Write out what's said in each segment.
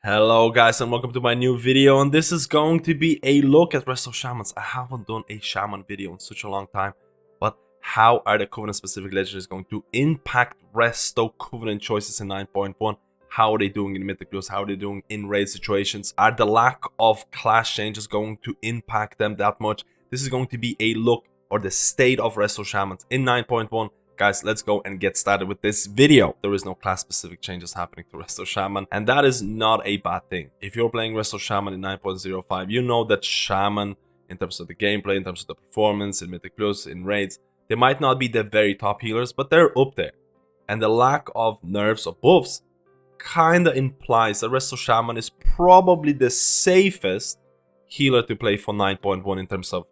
Hello guys and welcome to my new video, and this is going to be a look at Resto Shamans. I haven't done a Shaman video in such a long time, but how are the Covenant specific legendaries going to impact Resto Covenant choices in 9.1? How are they doing in Mythic Plus? How are they doing in raid situations? Are the lack of class changes going to impact them that much? This is going to be a look or the state of Resto Shamans in 9.1. Guys, let's go and get started with this video. There is no class-specific changes happening to Resto Shaman, and that is not a bad thing. If you're playing Resto Shaman in 9.05, you know that Shaman, in terms of the gameplay, in terms of the performance, in Mythic Plus, in raids, they might not be the very top healers, but they're up there. And the lack of nerfs or buffs kinda implies that Resto Shaman is probably the safest healer to play for 9.1 in terms of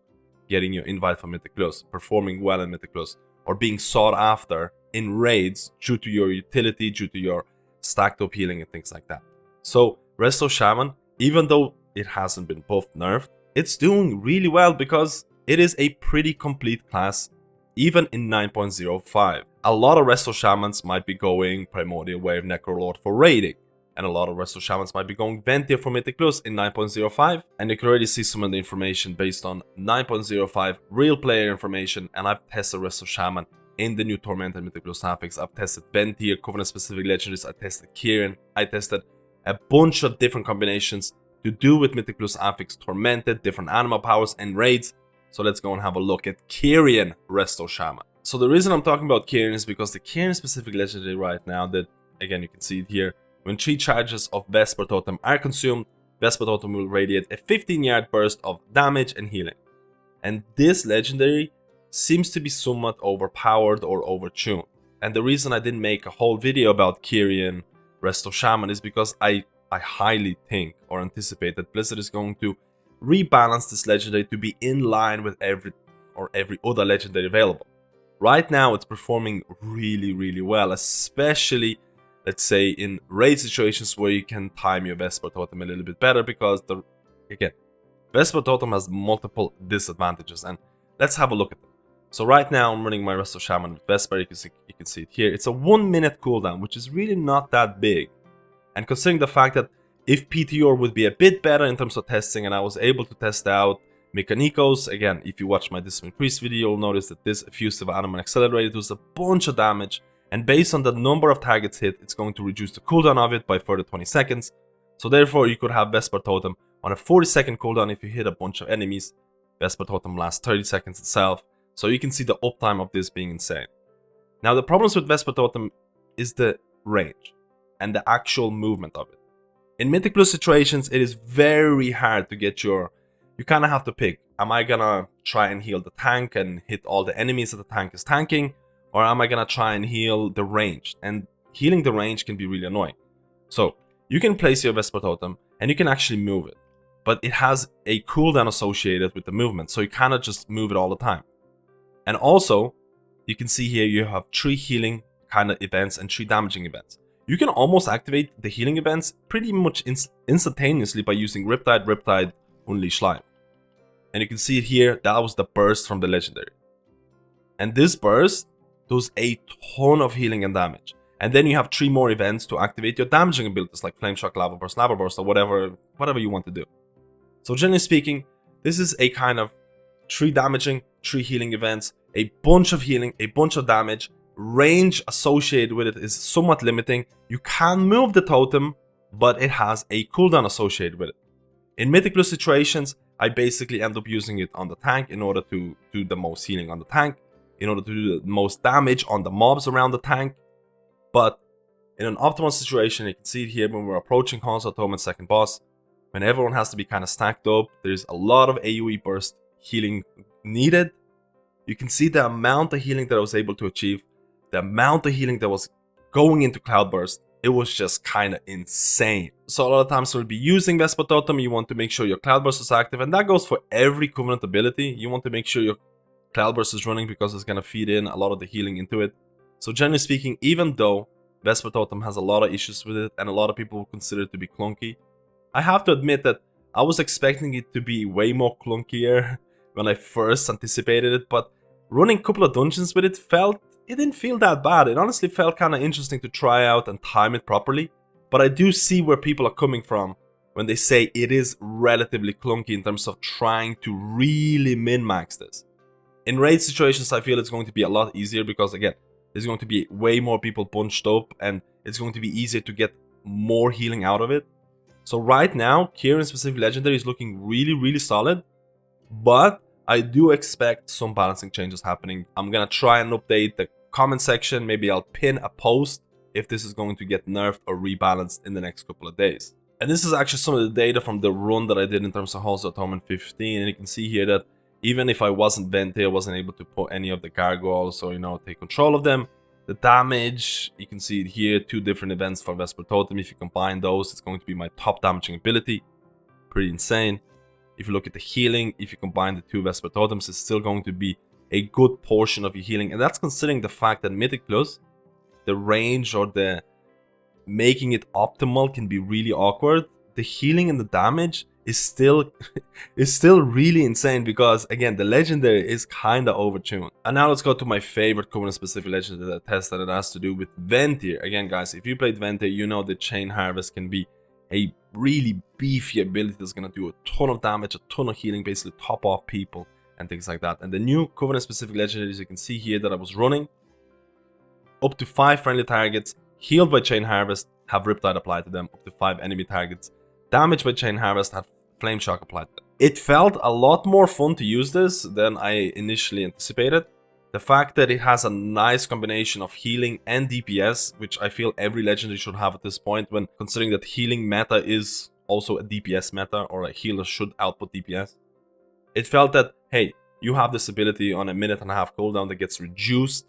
getting your invite for Mythic Plus, performing well in Mythic Plus, or being sought after in raids due to your utility, due to your stacked up healing and things like that. So Resto Shaman, even though it hasn't been buffed nerfed, it's doing really well because it is a pretty complete class even in 9.05. A lot of Resto Shamans might be going Primordial Wave Necrolord for raiding, and a lot of Resto Shamans might be going Venthyr for Mythic Plus in 9.05, and you can already see some of the information based on 9.05 real player information, and I've tested Resto Shaman in the new Tormented Mythic Plus affix. I've tested Venthyr, Covenant specific legendaries, I tested Kyrian, I tested a bunch of different combinations to do with Mythic Plus affix, Tormented, different animal powers and raids. So let's go and have a look at Kyrian Resto Shaman. So the reason I'm talking about Kyrian is because the Kyrian specific legendary right now, that again you can see it here, when 3 charges of Vesper Totem are consumed, Vesper Totem will radiate a 15-yard burst of damage and healing. And this legendary seems to be somewhat overpowered or overtuned. And the reason I didn't make a whole video about Kyrian Resto Shaman is because I highly think or anticipate that Blizzard is going to rebalance this legendary to be in line with every other legendary available. Right now it's performing really well, especially let's say in raid situations where you can time your Vesper Totem a little bit better, because again, Vesper Totem has multiple disadvantages, and let's have a look at them. So right now I'm running my Resto Shaman with Vesper. You can see it here. It's a 1 minute cooldown, which is really not that big. And considering the fact that if PTR would be a bit better in terms of testing, and I was able to test out Mechanicos, again, if you watch my Discipline Priest video, you'll notice that this effusive animal accelerated does a bunch of damage. And based on the number of targets hit, it's going to reduce the cooldown of it by further 20 seconds. So therefore, you could have Vesper Totem on a 40-second cooldown if you hit a bunch of enemies. Vesper Totem lasts 30 seconds itself. So you can see the uptime of this being insane. Now, the problems with Vesper Totem is the range and the actual movement of it. In Mythic Plus situations, it is very hard to get you kind of have to pick. Am I gonna try and heal the tank and hit all the enemies that the tank is tanking? Or am I gonna try and heal the range? And healing the range can be really annoying. So you can place your Vesper Totem and you can actually move it, but it has a cooldown associated with the movement, so you cannot just move it all the time. And also, you can see here you have 3 healing kind of events and 3 damaging events. You can almost activate the healing events pretty much instantaneously by using Riptide, Unleash Life. And you can see it here, that was the burst from the legendary. And this burst does a ton of healing and damage. And then you have 3 more events to activate your damaging abilities like Flame Shock, Lava Burst, or whatever you want to do. So generally speaking, this is a kind of 3 damaging, 3 healing events, a bunch of healing, a bunch of damage. Range associated with it is somewhat limiting. You can move the totem, but it has a cooldown associated with it. In Mythic Plus situations, I basically end up using it on the tank in order to do the most healing on the tank, in order to do the most damage on the mobs around the tank. But in an optimal situation, you can see it here when we're approaching Console Totement's second boss, when everyone has to be kind of stacked up, there's a lot of AoE burst healing needed. You can see the amount of healing that I was able to achieve, the amount of healing that was going into Cloudburst. It was just kind of insane. So a lot of times we'll be using Vesper Totem, you want to make sure your Cloudburst is active, and that goes for every Covenant ability. You want to make sure your Cloudburst is running because it's going to feed in a lot of the healing into it. So generally speaking, even though Vesper Totem has a lot of issues with it and a lot of people consider it to be clunky, I have to admit that I was expecting it to be way more clunkier when I first anticipated it, but running a couple of dungeons with it didn't feel that bad. It honestly felt kind of interesting to try out and time it properly. But I do see where people are coming from when they say it is relatively clunky in terms of trying to really min-max this. In raid situations, I feel it's going to be a lot easier because, again, there's going to be way more people bunched up and it's going to be easier to get more healing out of it. So right now, Kyrian specific Legendary is looking really, really solid. But I do expect some balancing changes happening. I'm going to try and update the comment section. Maybe I'll pin a post if this is going to get nerfed or rebalanced in the next couple of days. And this is actually some of the data from the run that I did in terms of Halls of Atonement 15. And you can see here that even if I wasn't Venthyr, I wasn't able to put any of the gargoyles or, you know, take control of them. The damage, you can see it here, 2 different events for Vesper Totem. If you combine those, it's going to be my top damaging ability. Pretty insane. If you look at the healing, if you combine the 2 Vesper Totems, it's still going to be a good portion of your healing. And that's considering the fact that Mythic Plus, the range or the making it optimal can be really awkward. The healing and the damage is still really insane because, again, the Legendary is kind of overtuned. And now let's go to my favorite Covenant-specific Legendary that I tested. It has to do with Venthyr. Again, guys, if you played Venthyr, you know the Chain Harvest can be a really beefy ability that's going to do a ton of damage, a ton of healing, basically top off people and things like that. And the new Covenant-specific Legendaries, you can see here that I was running up to 5 friendly targets, healed by Chain Harvest, have Riptide applied to them, up to 5 enemy targets, damaged by Chain Harvest, had Flame Shock applied to them. It felt a lot more fun to use this than I initially anticipated. The fact that it has a nice combination of healing and DPS, which I feel every Legendary should have at this point, when considering that healing meta is also a DPS meta, or a healer should output DPS. It felt that, hey, you have this ability on a 1.5-minute cooldown that gets reduced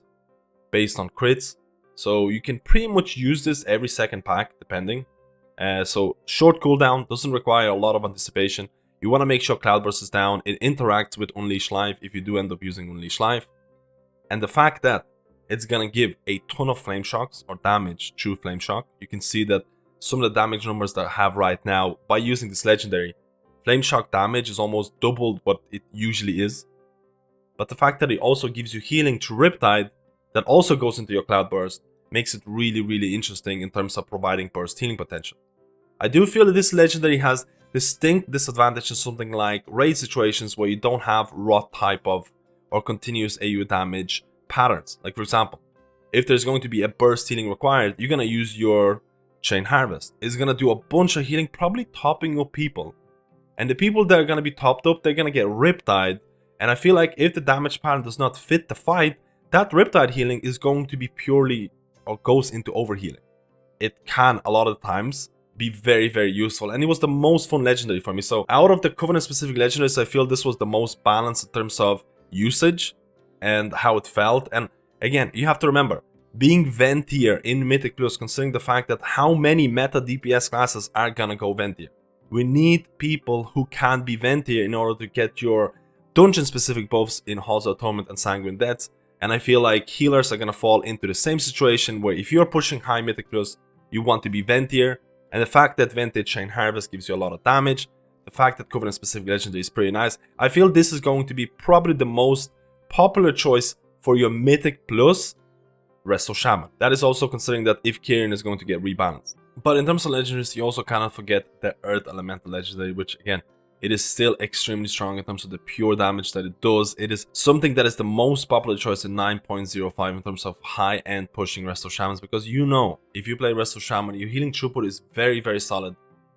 based on crits. So you can pretty much use this every second pack, depending. So short cooldown, doesn't require a lot of anticipation. You want to make sure Cloudburst is down. It interacts with Unleash Life if you do end up using Unleash Life. And the fact that it's going to give a ton of Flame Shocks or damage through Flame Shock. You can see that some of the damage numbers that I have right now, by using this Legendary, Flame Shock damage is almost doubled what it usually is. But the fact that it also gives you healing through Riptide, that also goes into your Cloudburst, makes it really, really interesting in terms of providing burst healing potential. I do feel that this Legendary has distinct disadvantage in something like raid situations where you don't have rot type of or continuous AU damage patterns. Like, for example, if there's going to be a burst healing required, you're going to use your Chain Harvest. It's going to do a bunch of healing, probably topping up people. And the people that are going to be topped up, they're going to get Riptide. And I feel like if the damage pattern does not fit the fight, that Riptide healing is going to be purely, or goes into overhealing. It can, a lot of the times, be very, very useful. And it was the most fun Legendary for me. So out of the Covenant-specific Legendaries, I feel this was the most balanced in terms of usage and how it felt. And again, you have to remember, being Venthyr in Mythic Plus, considering the fact that how many meta DPS classes are gonna go Venthyr. We need people who can be Venthyr in order to get your dungeon-specific buffs in Halls of Atonement and Sanguine Deaths. And I feel like healers are gonna fall into the same situation where if you're pushing high Mythic Plus, you want to be Venthyr. And the fact that Venthyr Chain Harvest gives you a lot of damage, the fact that Covenant-specific Legendary is pretty nice, I feel this is going to be probably the most popular choice for your Mythic Plus Resto Shaman. That is also considering that if Kyrian is going to get rebalanced. But in terms of Legendaries, you also cannot forget the Earth Elemental Legendary, which again, it is still extremely strong in terms of the pure damage that it does. It is something that is the most popular choice in 9.05 in terms of high-end pushing Resto Shamans, because you know, if you play Resto Shaman, your healing throughput is very, very solid.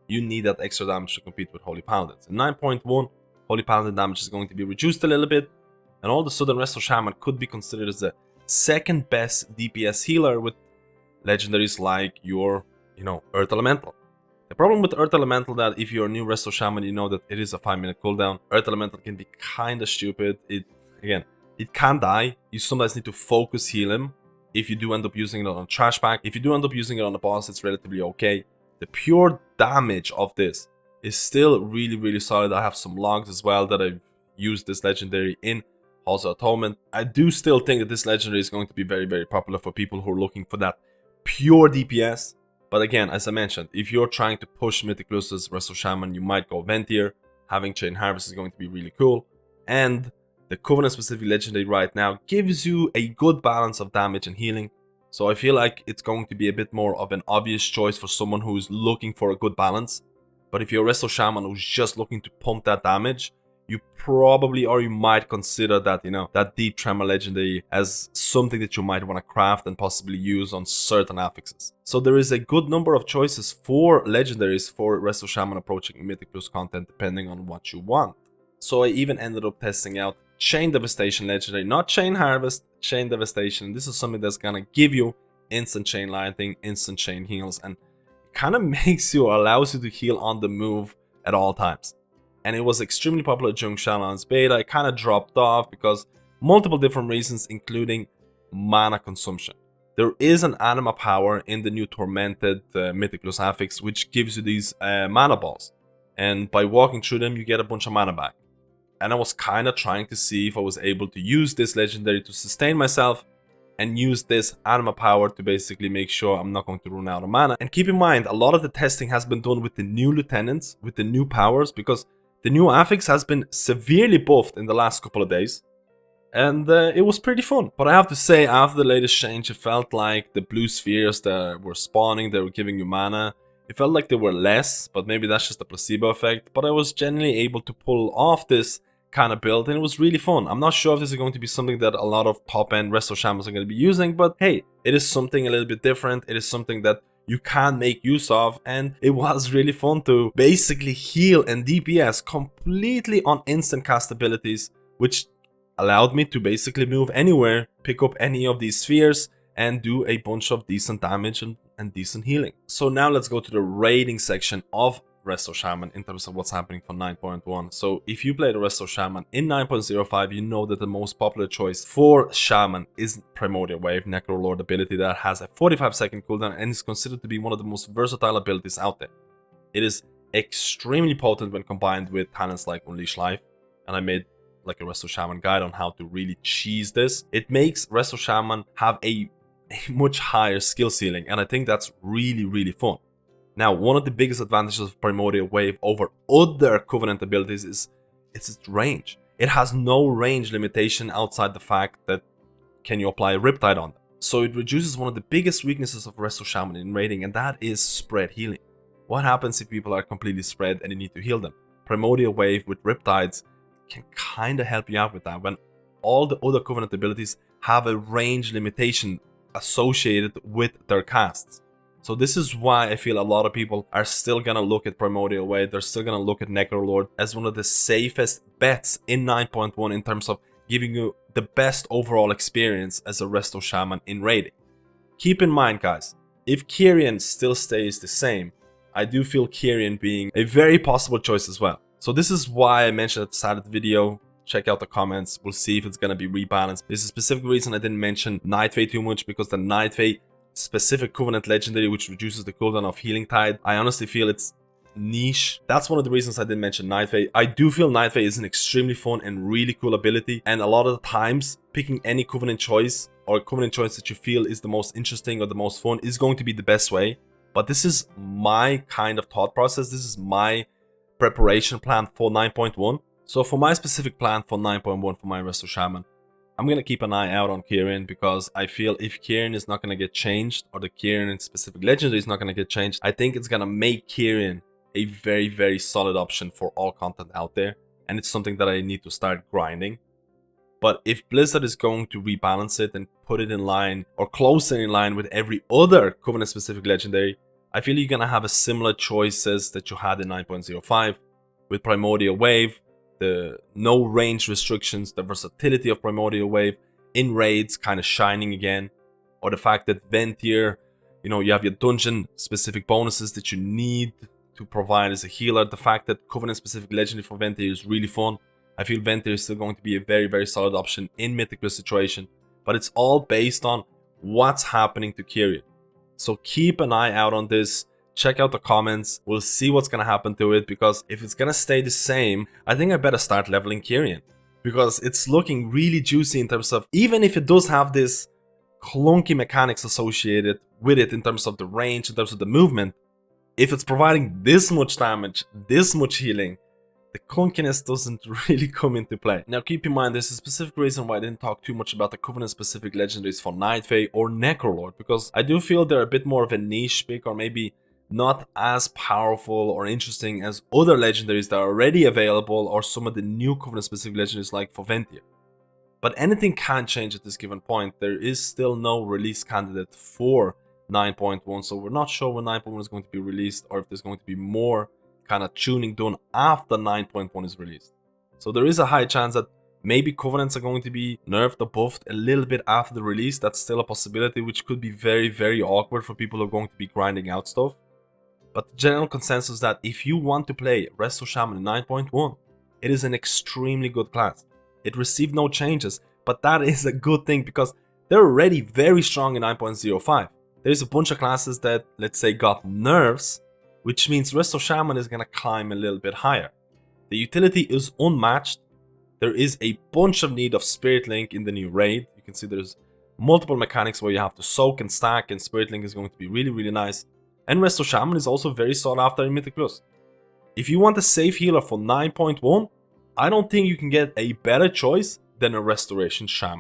You need that extra damage to compete with Holy Paladins. In 9.1, Holy Paladin damage is going to be reduced a little bit, and all of a sudden Resto Shaman could be considered as the second best DPS healer with Legendaries like your, Earth Elemental. The problem with Earth Elemental that if you're a new Resto Shaman, you know that it is a 5-minute cooldown. Earth Elemental can be kinda stupid. It can die. You sometimes need to focus heal him if you do end up using it on a trash pack. If you do end up using it on a boss, it's relatively okay. The pure damage of this is still really, really solid. I have some logs as well that I've used this Legendary in Halls of Atonement. I do still think that this Legendary is going to be very, very popular for people who are looking for that pure DPS. But again, as I mentioned, if you're trying to push Mythic Plus's Resto Shaman, you might go Venthyr. Having Chain Harvest is going to be really cool. And the Covenant-specific Legendary right now gives you a good balance of damage and healing. So I feel like it's going to be a bit more of an obvious choice for someone who's looking for a good balance. But if you're a Resto Shaman who's just looking to pump that damage, you probably, or you might consider that, that Deep Tremor Legendary as something that you might want to craft and possibly use on certain affixes. So there is a good number of choices for legendaries for Resto Shaman approaching Mythic Plus content depending on what you want. So I even ended up testing out Chain Devastation Legendary, not Chain Harvest, Chain Devastation. This is something that's gonna give you instant chain lighting, instant chain heals, and it kind of allows you to heal on the move at all times. And it was extremely popular during Shadowlands beta. It kind of dropped off because multiple different reasons, including mana consumption. There is an anima power in the new Tormented Mythic Plus affix, which gives you these mana balls. And by walking through them, you get a bunch of mana back. And I was kind of trying to see if I was able to use this legendary to sustain myself and use this anima power to basically make sure I'm not going to run out of mana. And keep in mind, a lot of the testing has been done with the new lieutenants, with the new powers, because the new affix has been severely buffed in the last couple of days. And it was pretty fun. But I have to say, after the latest change, it felt like the blue spheres that were spawning, they were giving you mana. It felt like they were less, but maybe that's just a placebo effect. But I was generally able to pull off this kind of build, and it was really fun. I'm not sure if this is going to be something that a lot of top-end Resto Shamans are going to be using, but hey, it is something a little bit different. It is something that you can make use of, and it was really fun to basically heal and DPS completely on instant cast abilities, which allowed me to basically move anywhere, pick up any of these spheres, and do a bunch of decent damage and decent healing. So now let's go to the rating section of Resto Shaman in terms of what's happening for 9.1. So if you play the Resto Shaman in 9.05, you know that the most popular choice for Shaman is Primordial Wave, Necrolord ability that has a 45-second cooldown and is considered to be one of the most versatile abilities out there. It is extremely potent when combined with talents like Unleash Life, and I made like a Resto Shaman guide on how to really cheese this. It makes Resto Shaman have a much higher skill ceiling, and I think that's really fun. Now, one of the biggest advantages of Primordial Wave over other Covenant abilities is its range. It has no range limitation outside the fact that can you apply Riptide on them. So it reduces one of the biggest weaknesses of Resto Shaman in raiding, and that is spread healing. What happens if people are completely spread and you need to heal them? Primordial Wave with Riptides can kind of help you out with that when all the other Covenant abilities have a range limitation associated with their casts. So this is why I feel a lot of people are still going to look at Primordial Wave, they're still going to look at Necrolord as one of the safest bets in 9.1 in terms of giving you the best overall experience as a Resto Shaman in raiding. Keep in mind guys, if Kyrian still stays the same, I do feel Kyrian being a very possible choice as well. So this is why I mentioned at the start of the video. Check out the comments, we'll see if it's going to be rebalanced. There's a specific reason I didn't mention Night Fae too much, because the Night Fae specific Covenant legendary which reduces the cooldown of Healing Tide, I honestly feel it's niche. That's one of the reasons I didn't mention Night Fae. I do feel Night Fae is an extremely fun and really cool ability, and a lot of the times picking any Covenant choice or Covenant choice that you feel is the most interesting or the most fun is going to be the best way. But this is my kind of thought process, this is my preparation plan for 9.1. So for my specific plan for 9.1 for my Resto Shaman, I'm going to keep an eye out on Kyrian, because I feel if Kyrian is not going to get changed, or the Kyrian specific legendary is not going to get changed, I think it's going to make Kyrian a very solid option for all content out there, and it's something that I need to start grinding. But if Blizzard is going to rebalance it and put it in line, or closer in line with every other Covenant specific legendary, I feel you're going to have a similar choices that you had in 9.05 with Primordial Wave, the no range restrictions, the versatility of Primordial Wave in raids kind of shining again, or the fact that Venthyr, you have your dungeon specific bonuses that you need to provide as a healer. The fact that Covenant specific legendary for Venthyr is really fun. I feel Venthyr is still going to be a very solid option in Mythic Plus situation, but it's all based on what's happening to Kyrian. So keep an eye out on this. Check out the comments, we'll see what's gonna happen to it, because if it's gonna stay the same, I think I better start leveling Kyrian, because it's looking really juicy in terms of, even if it does have this clunky mechanics associated with it in terms of the range, in terms of the movement, if it's providing this much damage, this much healing, the clunkiness doesn't really come into play. Now keep in mind, there's a specific reason why I didn't talk too much about the Covenant specific legendaries for Night Fae or Necrolord, because I do feel they're a bit more of a niche pick, or maybe not as powerful or interesting as other legendaries that are already available, or some of the new Covenant specific legendaries like for Venthyr. But anything can change at this given point. There is still no release candidate for 9.1, so we're not sure when 9.1 is going to be released, or if there's going to be more kind of tuning done after 9.1 is released. So there is a high chance that maybe Covenants are going to be nerfed or buffed a little bit after the release. That's still a possibility, which could be very, very awkward for people who are going to be grinding out stuff. But the general consensus is that if you want to play Resto Shaman in 9.1, it is an extremely good class. It received no changes, but that is a good thing because they're already very strong in 9.05. There's a bunch of classes that, let's say, got nerfs, which means Resto Shaman is going to climb a little bit higher. The utility is unmatched. There is a bunch of need of Spirit Link in the new raid. You can see there's multiple mechanics where you have to soak and stack, and Spirit Link is going to be really, really nice. And Resto Shaman is also very sought after in Mythic Plus. If you want a safe healer for 9.1, I don't think you can get a better choice than a Restoration Shaman.